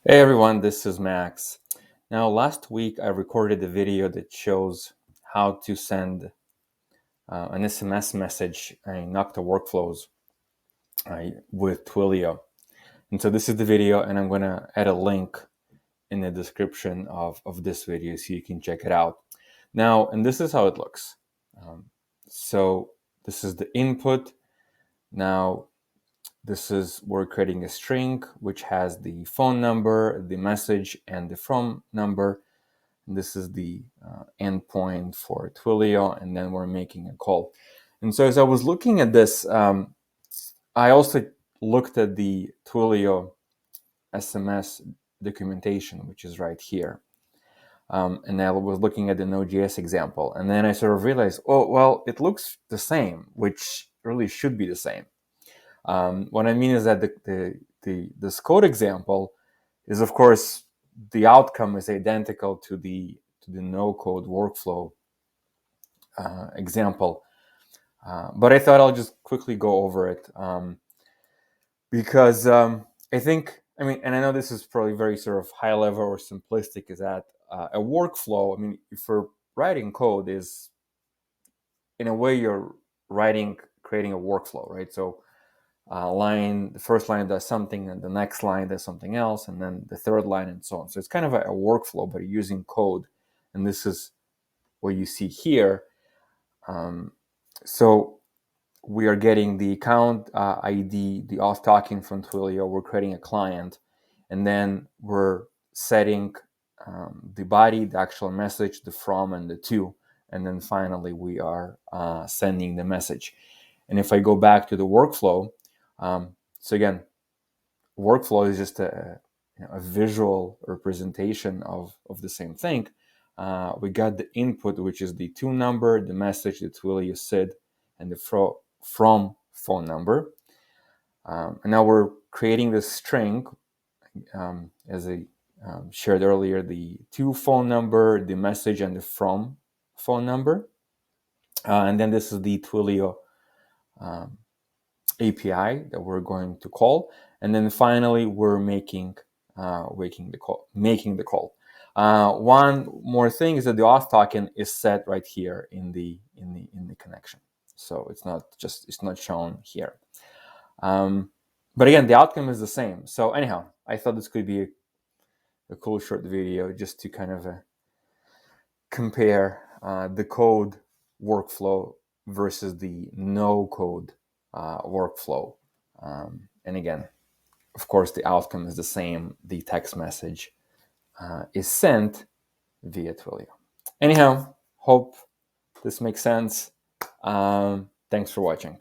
Hey everyone, this is Max. Now, last week I recorded a video that shows how to send an SMS message in Okta workflows with Twilio. And so this is the video, and I'm going to add a link in the description of this video so you can check it out. Now, and this is how it looks. So this is the input. Now, we're creating a string which has the phone number, the message, and the from number. This is the endpoint for Twilio, and then we're making a call. And so as I was looking at this, I also looked at the Twilio SMS documentation, which is right here. And I was looking at the Node.js example, and then I sort of realized, oh, well, it looks the same, which really should be the same. What I mean is that this code example is, of course, the outcome is identical to the no-code workflow example. But I thought I'll just quickly go over it because I think, and I know this is probably very sort of high level or simplistic, is that a workflow, if we're writing code, is in a way you're creating a workflow, right? So the first line does something, and the next line does something else, and then the third line, and so on. So it's kind of a workflow, but using code, and this is what you see here. So we are getting the account ID, the auth token from Twilio. We're creating a client, and then we're setting the body, the actual message, the from, and the to, and then finally we are sending the message. And if I go back to the workflow, so again, workflow is just a visual representation of the same thing. We got the input, which is the to number, the message, the Twilio SID, and the from phone number. And now we're creating this string, as I shared earlier, the to phone number, the message, and the from phone number. And then this is the Twilio API that we're going to call, and then finally we're making the call. One more thing is that the auth token is set right here in the connection, so it's not shown here. But again, the outcome is the same. So anyhow, I thought this could be a cool short video just to kind of compare the code workflow versus the no code workflow. And again, of course, the outcome is the same. The text message is sent via Twilio. Anyhow, hope this makes sense. Thanks for watching.